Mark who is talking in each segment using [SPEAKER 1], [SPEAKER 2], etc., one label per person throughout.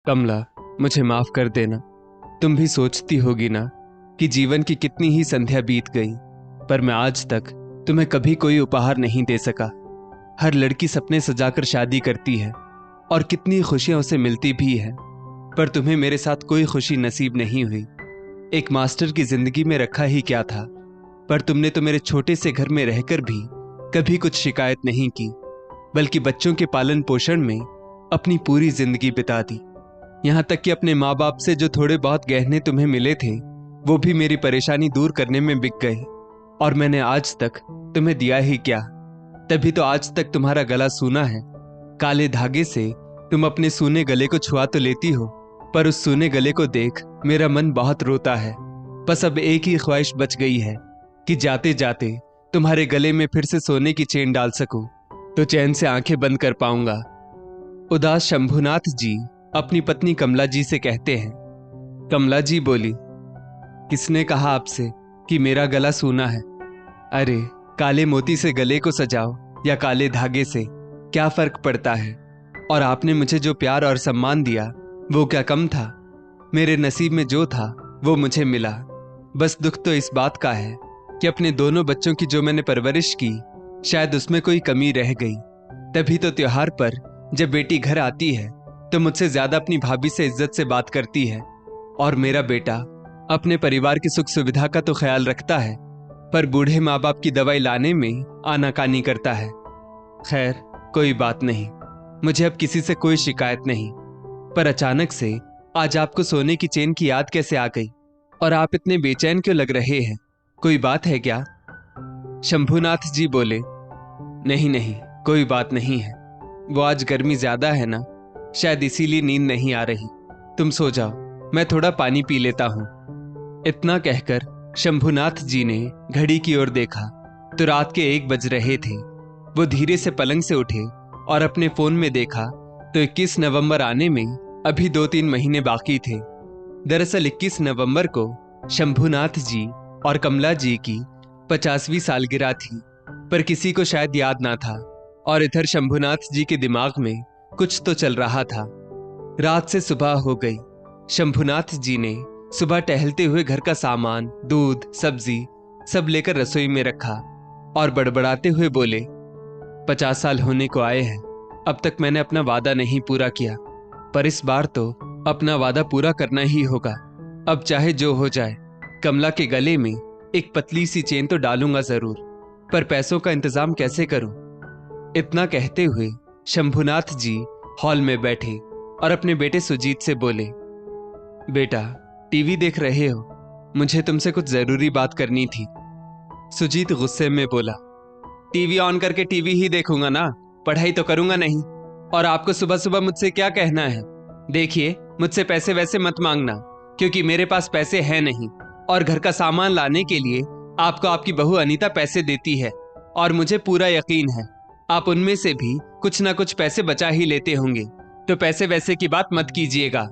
[SPEAKER 1] कमला, मुझे माफ कर देना। तुम भी सोचती होगी ना कि जीवन की कितनी ही संध्या बीत गई, पर मैं आज तक तुम्हें कभी कोई उपहार नहीं दे सका। हर लड़की सपने सजाकर शादी करती है और कितनी खुशियां उसे मिलती भी है, पर तुम्हें मेरे साथ कोई खुशी नसीब नहीं हुई। एक मास्टर की जिंदगी में रखा ही क्या था, पर तुमने तो मेरे छोटे से घर में रहकर भी कभी कुछ शिकायत नहीं की, बल्कि बच्चों के पालन पोषण में अपनी पूरी जिंदगी बिता दी। यहाँ तक कि अपने माँ बाप से जो थोड़े बहुत गहने तुम्हें मिले थे, वो भी मेरी परेशानी दूर करने में बिक गए, और मैंने आज तक तुम्हें दिया ही क्या। तभी तो आज तक तुम्हारा गला सूना है। काले धागे से तुम अपने सूने गले को छुआ तो लेती हो, पर उस सूने गले को देख मेरा मन बहुत रोता है। बस अब एक ही ख्वाहिश बच गई है कि जाते जाते तुम्हारे गले में फिर से सोने की चेन डाल सकूं, तो चैन से आंखें बंद कर पाऊंगा। उदास शंभुनाथ जी अपनी पत्नी कमला जी से कहते हैं। कमला जी बोली, किसने कहा आपसे कि मेरा गला सूना है? अरे, काले मोती से गले को सजाओ या काले धागे से, क्या फर्क पड़ता है? और आपने मुझे जो प्यार और सम्मान दिया, वो क्या कम था? मेरे नसीब में जो था वो मुझे मिला। बस दुख तो इस बात का है कि अपने दोनों बच्चों की जो मैंने परवरिश की, शायद उसमें कोई कमी रह गई। तभी तो त्योहार पर जब बेटी घर आती है तो मुझसे ज्यादा अपनी भाभी से इज्जत से बात करती है, और मेरा बेटा अपने परिवार की सुख सुविधा का तो ख्याल रखता है, पर बूढ़े माँ बाप की दवाई लाने में आनाकानी करता है। खैर, कोई बात नहीं, मुझे अब किसी से कोई शिकायत नहीं। पर अचानक से आज आपको सोने की चेन की याद कैसे आ गई, और आप इतने बेचैन क्यों लग रहे हैं? कोई बात है क्या? शंभुनाथ जी बोले, नहीं नहीं, कोई बात नहीं है। वो आज गर्मी ज्यादा है ना, शायद इसीलिए नींद नहीं आ रही। तुम सो जाओ, मैं थोड़ा पानी पी लेता हूं। इतना कहकर शंभुनाथ जी ने घड़ी की ओर देखा तो रात के 1 बज रहे थे। वो धीरे से पलंग से उठे और अपने फोन में देखा तो 21 नवंबर आने में अभी 2-3 महीने बाकी थे। दरअसल 21 नवंबर को शंभुनाथ जी और कमला जी की 50वीं सालगिरह थी, पर किसी को शायद याद ना था, और इधर शंभुनाथ जी के दिमाग में कुछ तो चल रहा था। रात से सुबह हो गई। शंभुनाथ जी ने सुबह टहलते हुए घर का सामान, दूध, सब्जी सब लेकर रसोई में रखा और बड़बड़ाते हुए बोले, 50 साल होने को आए हैं, अब तक मैंने अपना वादा नहीं पूरा किया, पर इस बार तो अपना वादा पूरा करना ही होगा। अब चाहे जो हो जाए, कमला के गले में एक पतली सी चेन तो डालूंगा जरूर, पर पैसों का इंतजाम कैसे करूं? इतना कहते हुए शंभुनाथ जी हॉल में बैठे और अपने बेटे सुजीत से बोले, बेटा, टीवी देख रहे हो? मुझे तुमसे कुछ जरूरी बात करनी थी। सुजीत गुस्से में बोला, टीवी ऑन करके टीवी ही देखूंगा ना, पढ़ाई तो करूंगा नहीं। और आपको सुबह सुबह मुझसे क्या कहना है? देखिए, मुझसे पैसे वैसे मत मांगना, क्योंकि मेरे पास पैसे हैं नहीं, और घर का सामान लाने के लिए आपको आपकी बहू अनीता पैसे देती है, और मुझे पूरा यकीन है आप उनमें से भी कुछ ना कुछ पैसे बचा ही लेते होंगे, तो पैसे वैसे की बात मत कीजिएगा।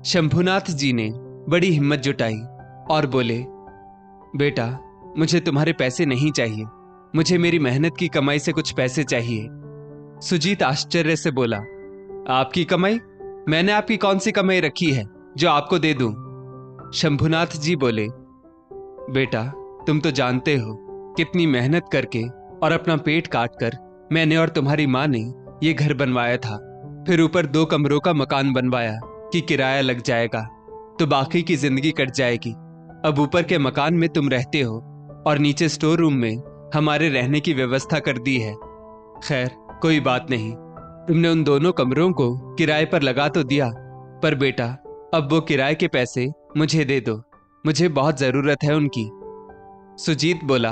[SPEAKER 1] शंभुनाथ जी ने बड़ी हिम्मत जुटाई और बोले, बेटा, मुझे तुम्हारे पैसे नहीं चाहिए, मुझे मेरी मेहनत की कमाई से कुछ पैसे चाहिए। सुजीत आश्चर्य से बोला, आपकी कमाई? मैंने आपकी कौन सी कमाई रखी है जो आपको दे दूं? शंभुनाथ जी बोले, बेटा, तुम तो जानते हो कितनी मेहनत करके और अपना पेट काट कर मैंने और तुम्हारी माँ ने ये घर बनवाया था, फिर ऊपर 2 कमरों का मकान बनवाया कि किराया लग जाएगा तो बाकी की जिंदगी कट जाएगी। अब ऊपर के मकान में तुम रहते हो और नीचे स्टोर रूम में हमारे रहने की व्यवस्था कर दी है। खैर, कोई बात नहीं, तुमने उन दोनों कमरों को किराए पर लगा तो दिया, पर बेटा, अब वो किराए के पैसे मुझे दे दो, मुझे बहुत जरूरत है उनकी। सुजीत बोला,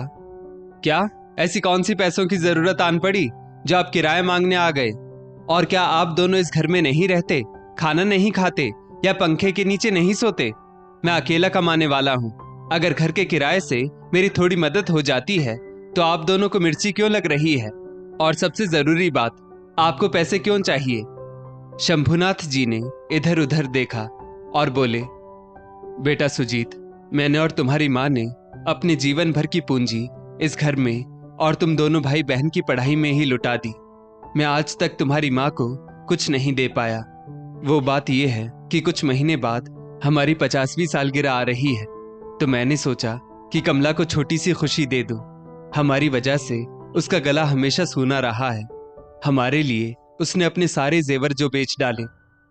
[SPEAKER 1] क्या ऐसी कौन सी पैसों की जरूरत आन पड़ी जो आप किराया मांगने आ गए? और क्या आप दोनों इस घर में नहीं रहते, खाना नहीं खाते या पंखे के नीचे नहीं सोते? मैं अकेला कमाने वाला हूँ, अगर घर के किराए से मेरी थोड़ी मदद हो जाती है तो आप दोनों को मिर्ची क्यों लग रही है? और सबसे जरूरी बात, आपको पैसे क्यों चाहिए? शंभुनाथ जी ने इधर उधर देखा और बोले, बेटा सुजीत, मैंने और तुम्हारी माँ ने अपने जीवन भर की पूंजी इस घर में और तुम दोनों भाई बहन की पढ़ाई में ही लुटा दी। मैं आज तक तुम्हारी माँ को कुछ नहीं दे पाया, वो बात यह है कि कुछ महीने बाद हमारी 50वीं सालगिरह आ रही है, तो मैंने सोचा कि कमला को छोटी सी खुशी दे दूं। हमारी वजह से उसका गला हमेशा सूना रहा है। हमारे लिए उसने अपने सारे जेवर जो बेच डाले,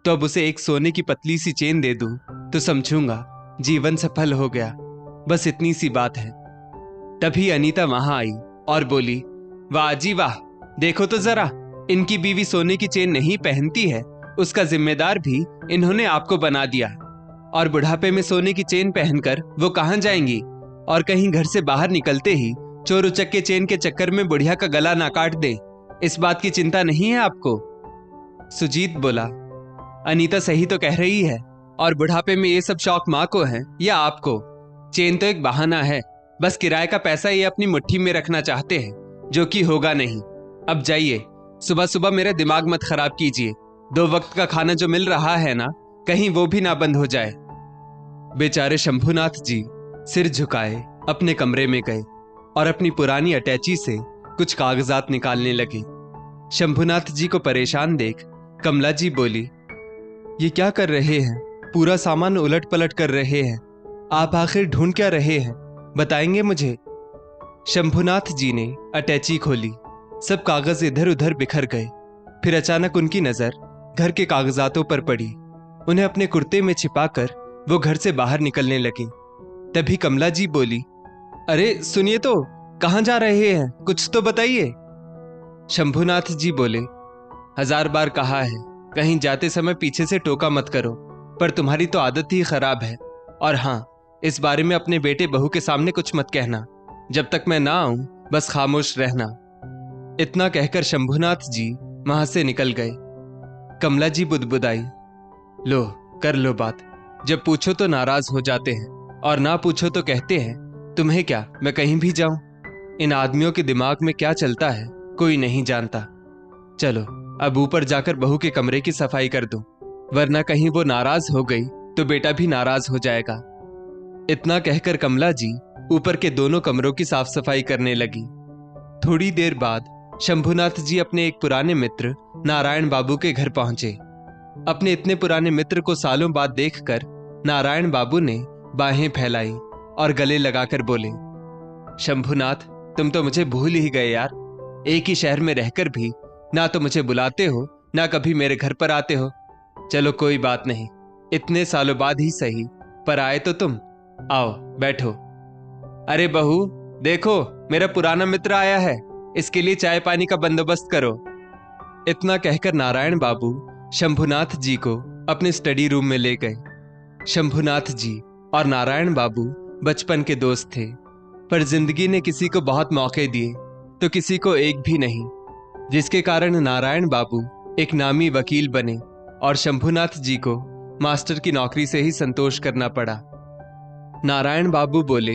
[SPEAKER 1] तो अब उसे एक सोने की पतली सी चेन दे दूं तो समझूंगा जीवन सफल हो गया। बस इतनी सी बात है। तभी अनीता वहां आई और बोली, वाह जी वाह, देखो तो जरा, इनकी बीवी सोने की चेन नहीं पहनती है, उसका जिम्मेदार भी इन्होंने आपको बना दिया। और बुढ़ापे में सोने की चेन पहनकर वो कहां जाएंगी? और कहीं घर से बाहर निकलते ही चोर उचक्के चेन के चक्कर में बुढ़िया का गला ना काट दे, इस बात की चिंता नहीं है आपको? सुजीत बोला, अनीता सही तो कह रही है। और बुढ़ापे में ये सब शौक माँ को है या आपको? चेन तो एक बहाना है, बस किराए का पैसा ये अपनी मुट्ठी में रखना चाहते हैं, जो कि होगा नहीं। अब जाइए, सुबह सुबह मेरा दिमाग मत खराब कीजिए। 2 वक्त का खाना जो मिल रहा है ना, कहीं वो भी ना बंद हो जाए। बेचारे शंभुनाथ जी सिर झुकाए अपने कमरे में गए और अपनी पुरानी अटैची से कुछ कागजात निकालने लगे। शंभुनाथ जी को परेशान देख कमला जी बोली, ये क्या कर रहे हैं? पूरा सामान उलट पलट कर रहे हैं। आप आखिर ढूंढ क्या रहे हैं, बताएंगे मुझे? शंभुनाथ जी ने अटैची खोली, सब कागज इधर उधर बिखर गए। फिर अचानक उनकी नजर घर के कागजातों पर पड़ी। उन्हें अपने कुर्ते में छिपाकर वो घर से बाहर निकलने लगे। तभी कमला जी बोली, अरे सुनिए तो, कहां जा रहे हैं, कुछ तो बताइए। शंभुनाथ जी बोले, 1000 बार कहा है, कहीं जाते समय पीछे से टोका मत करो, पर तुम्हारी तो आदत ही खराब है। और हाँ, इस बारे में अपने बेटे बहू के सामने कुछ मत कहना। जब तक मैं ना आऊं बस खामोश रहना। इतना कहकर शंभुनाथ जी वहां से निकल गए। कमला जी बुदबुदाई, लो कर लो बात, जब पूछो तो नाराज हो जाते हैं और ना पूछो तो कहते हैं तुम्हें क्या, मैं कहीं भी जाऊं? इन आदमियों के दिमाग में क्या चलता है कोई नहीं जानता। चलो अब ऊपर जाकर बहू के कमरे की सफाई कर दूं, वरना कहीं वो नाराज हो गई तो बेटा भी नाराज हो जाएगा। इतना कहकर कमला जी ऊपर के दोनों कमरों की साफ सफाई करने लगी। थोड़ी देर बाद शंभुनाथ जी अपने एक पुराने मित्र नारायण बाबू के घर पहुंचे। अपने इतने पुराने मित्र को सालों बाद देखकर नारायण बाबू ने बाहें फैलाई और गले लगाकर बोले, शंभुनाथ, तुम तो मुझे भूल ही गए यार। एक ही शहर में रहकर भी ना तो मुझे बुलाते हो, ना कभी मेरे घर पर आते हो। चलो कोई बात नहीं, इतने सालों बाद ही सही, पर आए तो तुम। आओ बैठो। अरे बहू देखो, मेरा पुराना मित्र आया है, इसके लिए चाय पानी का बंदोबस्त करो। इतना कहकर नारायण बाबू शंभुनाथ जी को अपने स्टडी रूम में ले गए। शंभुनाथ जी और नारायण बाबू बचपन के दोस्त थे, पर जिंदगी ने किसी को बहुत मौके दिए तो किसी को एक भी नहीं, जिसके कारण नारायण बाबू एक नामी वकील बने और शंभुनाथ जी को मास्टर की नौकरी से ही संतोष करना पड़ा। नारायण बाबू बोले,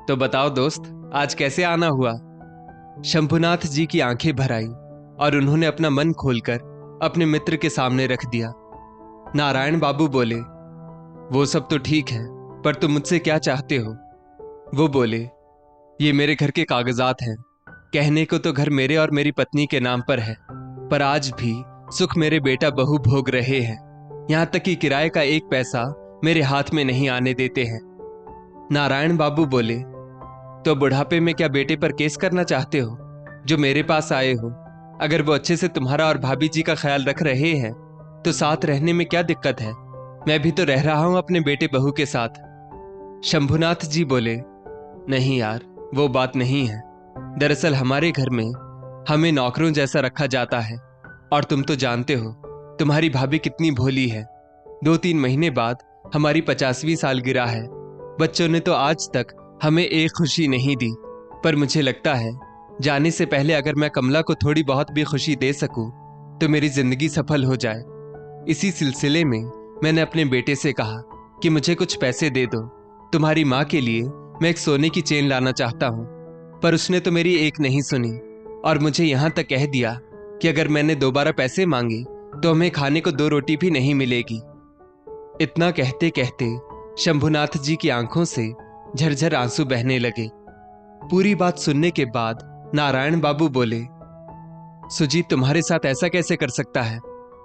[SPEAKER 1] तो बताओ दोस्त, आज कैसे आना हुआ? शंभुनाथ जी की आंखें भर आई और उन्होंने अपना मन खोलकर अपने मित्र के सामने रख दिया। नारायण बाबू बोले, वो सब तो ठीक है, पर तुम मुझसे क्या चाहते हो? वो बोले, ये मेरे घर के कागजात हैं। कहने को तो घर मेरे और मेरी पत्नी के नाम पर है, पर आज भी सुख मेरे बेटा बहू भोग रहे हैं। यहां तक कि किराए का एक पैसा मेरे हाथ में नहीं आने देते हैं। नारायण बाबू बोले, तो बुढ़ापे में क्या बेटे पर केस करना चाहते हो, जो मेरे पास आए हो? अगर वो अच्छे से तुम्हारा और भाभी जी का ख्याल रख रहे हैं तो साथ रहने में क्या दिक्कत है? मैं भी तो रह रहा हूं अपने बेटे बहू के साथ। शंभुनाथ जी बोले, नहीं यार, वो बात नहीं है। दरअसल हमारे घर में हमें नौकरों जैसा रखा जाता है, और तुम तो जानते हो तुम्हारी भाभी कितनी भोली है। 2-3 महीने बाद हमारी 50वीं सालगिरह है। बच्चों ने तो आज तक हमें एक खुशी नहीं दी, पर मुझे लगता है जाने से पहले अगर मैं कमला को थोड़ी बहुत भी खुशी दे सकूं तो मेरी जिंदगी सफल हो जाए। इसी सिलसिले में मैंने अपने बेटे से कहा कि मुझे कुछ पैसे दे दो, तुम्हारी माँ के लिए मैं एक सोने की चेन लाना चाहता हूँ। पर उसने तो मेरी एक नहीं सुनी और मुझे यहाँ तक कह दिया कि अगर मैंने दोबारा पैसे मांगे तो हमें खाने को 2 रोटी भी नहीं मिलेगी। इतना कहते कहते शंभुनाथ जी की आंखों से झरझर आंसू बहने लगे। पूरी बात सुनने के बाद नारायण बाबू बोले, सुजीत तुम्हारे साथ ऐसा कैसे कर सकता है?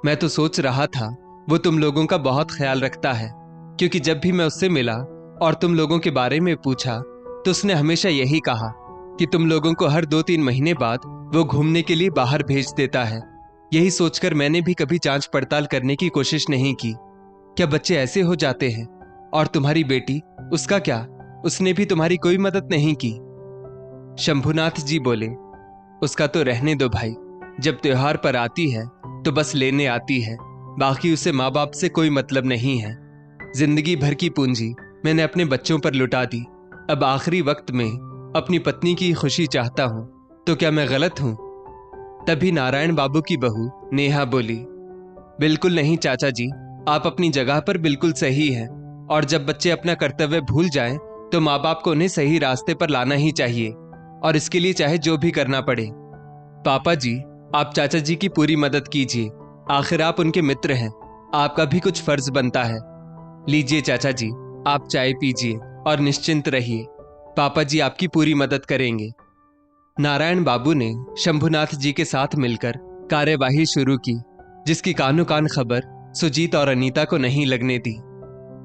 [SPEAKER 1] मैं तो सोच रहा था वो तुम लोगों का बहुत ख्याल रखता है, क्योंकि जब भी मैं उससे मिला और तुम लोगों के बारे में पूछा तो उसने हमेशा यही कहा कि तुम लोगों को हर 2-3 महीने बाद वो घूमने के लिए बाहर भेज देता है। यही सोचकर मैंने भी कभी जांच पड़ताल करने की कोशिश नहीं की। क्या बच्चे ऐसे हो जाते हैं? और तुम्हारी बेटी, उसका क्या? उसने भी तुम्हारी कोई मदद नहीं की? शंभुनाथ जी बोले, उसका तो रहने दो भाई। जब त्योहार पर आती है तो बस लेने आती है, बाकी उसे माँ बाप से कोई मतलब नहीं है। जिंदगी भर की पूंजी मैंने अपने बच्चों पर लुटा दी। अब आखिरी वक्त में अपनी पत्नी की खुशी चाहता हूं, तो क्या मैं गलत हूं? तभी नारायण बाबू की बहू नेहा बोली, बिल्कुल नहीं चाचा जी, आप अपनी जगह पर बिल्कुल सही हैं। और जब बच्चे अपना कर्तव्य भूल जाएं तो माँ बाप को उन्हें सही रास्ते पर लाना ही चाहिए, और इसके लिए चाहे जो भी करना पड़े। पापा जी, आप चाचा जी की पूरी मदद कीजिए, आखिर आप उनके मित्र हैं, आपका भी कुछ फर्ज बनता है। लीजिए चाचा जी, आप चाय पीजिए और निश्चिंत रहिए, पापा जी आपकी पूरी मदद करेंगे। नारायण बाबू ने शंभुनाथ जी के साथ मिलकर कार्यवाही शुरू की, जिसकी कानो कान खबर सुजीत और अनीता को नहीं लगने दी।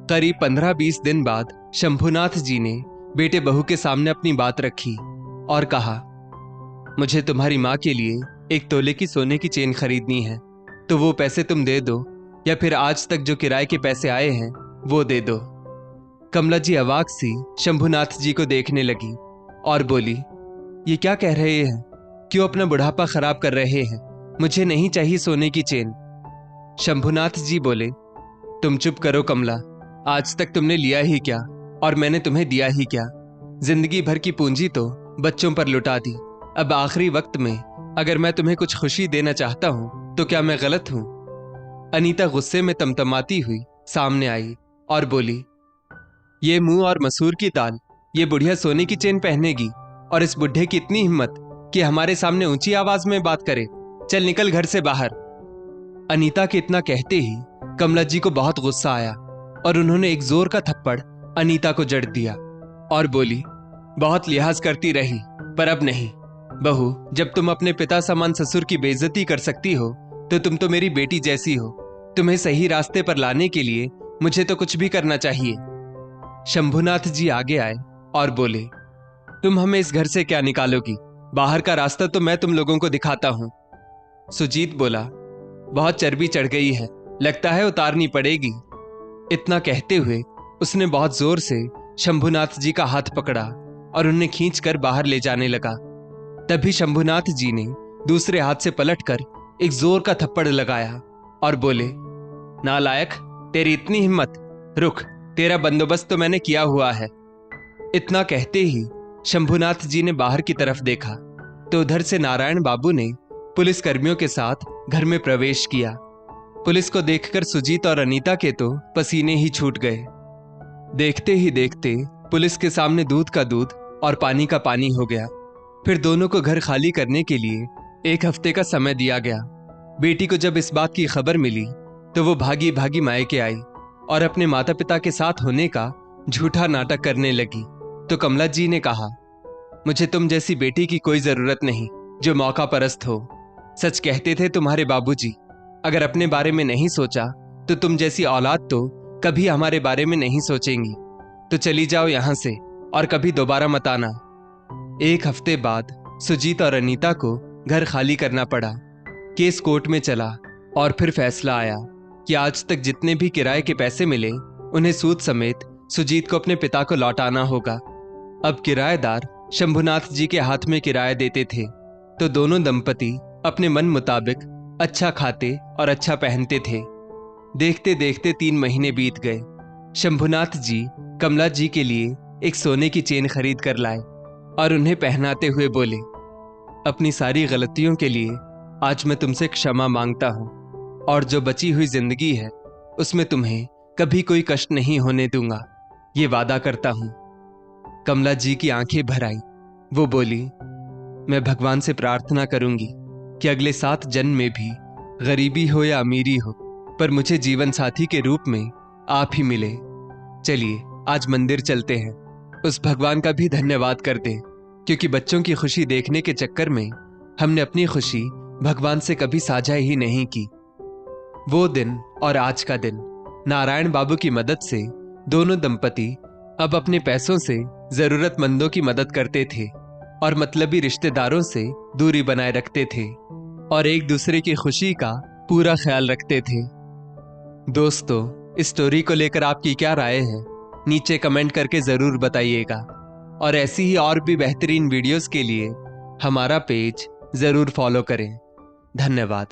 [SPEAKER 1] करीब 15-20 दिन बाद शंभुनाथ जी ने बेटे बहू के सामने अपनी बात रखी और कहा, मुझे तुम्हारी माँ के लिए 1 तोले की सोने की चेन खरीदनी है, तो वो पैसे तुम दे दो, या फिर आज तक जो किराए के पैसे आए हैं वो दे दो। कमला जी अवाक सी शंभुनाथ जी को देखने लगी और बोली, ये क्या कह रहे हैं? क्यों अपना बुढ़ापा खराब कर रहे हैं? मुझे नहीं चाहिए सोने की चेन। शंभुनाथ जी बोले, तुम चुप करो कमला, आज तक तुमने लिया ही क्या और मैंने तुम्हें दिया ही क्या? जिंदगी भर की पूंजी तो बच्चों पर लुटा दी। अब आखिरी वक्त में अगर मैं तुम्हें कुछ खुशी देना चाहता हूं तो क्या मैं गलत हूं? अनीता गुस्से में तमतमाती हुई सामने आई और बोली, ये मुंह और मसूर की दाल, ये बुढ़िया सोने की चेन पहनेगी? और इस बुढ़े की इतनी हिम्मत कि हमारे सामने ऊंची आवाज में बात करे? चल निकल घर से बाहर। अनीता के इतना कहते ही कमला जी को बहुत गुस्सा आया और उन्होंने एक जोर का थप्पड़ अनीता को जड़ दिया और बोली, बहुत लिहाज करती रही, पर अब नहीं। बहू, जब तुम अपने पिता समान ससुर की बेइज्जती कर सकती हो तो तुम तो मेरी बेटी जैसी हो। तुम्हें सही रास्ते पर लाने के लिए मुझे तो कुछ भी करना चाहिए। शंभुनाथ जी आगे आए और बोले, तुम हमें इस घर से क्या निकालोगी? बाहर का रास्ता तो मैं तुम लोगों को दिखाता हूं। सुजीत बोला, बहुत चर्बी चढ़ गई है, लगता है उतारनी पड़ेगी। इतना कहते हुए उसने बहुत जोर से शंभुनाथ जी का हाथ पकड़ा और उन्हें खींचकर बाहर ले जाने लगा। तभी शंभुनाथ जी ने दूसरे हाथ से पलटकर एक जोर का थप्पड़ लगाया और बोले, नालायक, तेरी इतनी हिम्मत, रुक, तेरा बंदोबस्त तो मैंने किया हुआ है। इतना कहते ही शंभुनाथ जी ने बाहर की तरफ देखा तो उधर से नारायण बाबू ने पुलिस कर्मियों के साथ घर में प्रवेश किया। पुलिस को देखकर सुजीत और अनीता के तो पसीने ही छूट गए। देखते ही देखते पुलिस के सामने दूध का दूध और पानी का पानी हो गया। फिर दोनों को घर खाली करने के लिए 1 हफ्ते का समय दिया गया। बेटी को जब इस बात की खबर मिली तो वो भागी भागी मायके आई और अपने माता पिता के साथ होने का झूठा नाटक करने लगी। तो कमला जी ने कहा, मुझे तुम जैसी बेटी की कोई जरूरत नहीं जो मौका परस्त हो। सच कहते थे तुम्हारे बाबूजी, अगर अपने बारे में नहीं सोचा तो तुम जैसी औलाद तो कभी हमारे बारे में नहीं सोचेंगी। तो चली जाओ यहां से और कभी दोबारा मत आना। 1 हफ्ते बाद सुजीत और अनीता को घर खाली करना पड़ा। केस कोर्ट में चला और फिर फैसला आया कि आज तक जितने भी किराए के पैसे मिले उन्हें सूद समेत सुजीत को अपने पिता को लौटाना होगा। अब किराएदार शंभुनाथ जी के हाथ में किराया देते थे, तो दोनों दंपति अपने मन मुताबिक अच्छा खाते और अच्छा पहनते थे। देखते देखते 3 महीने बीत गए। शंभुनाथ जी कमला जी के लिए एक सोने की चेन खरीद कर लाए और उन्हें पहनाते हुए बोले, अपनी सारी गलतियों के लिए आज मैं तुमसे क्षमा मांगता हूं और जो बची हुई जिंदगी है उसमें तुम्हें कभी कोई कष्ट नहीं होने दूंगा, ये वादा करता हूं। कमला जी की आंखें भर आई। वो बोली, मैं भगवान से प्रार्थना करूंगी कि अगले 7 जन्म में भी गरीबी हो या अमीरी हो, पर मुझे जीवन साथी के रूप में आप ही मिले। चलिए आज मंदिर चलते हैं, उस भगवान का भी धन्यवाद करते हैं, क्योंकि बच्चों की खुशी देखने के चक्कर में हमने अपनी खुशी भगवान से कभी साझा ही नहीं की। वो दिन और आज का दिन। नारायण बाबू की मदद से दोनों दंपति अब अपने पैसों से जरूरतमंदों की मदद करते थे और मतलबी रिश्तेदारों से दूरी बनाए रखते थे और एक दूसरे की खुशी का पूरा ख्याल रखते थे। दोस्तों, इस स्टोरी को लेकर आपकी क्या राय है? नीचे कमेंट करके जरूर बताइएगा और ऐसी ही और भी बेहतरीन वीडियोस के लिए हमारा पेज जरूर फॉलो करें। धन्यवाद।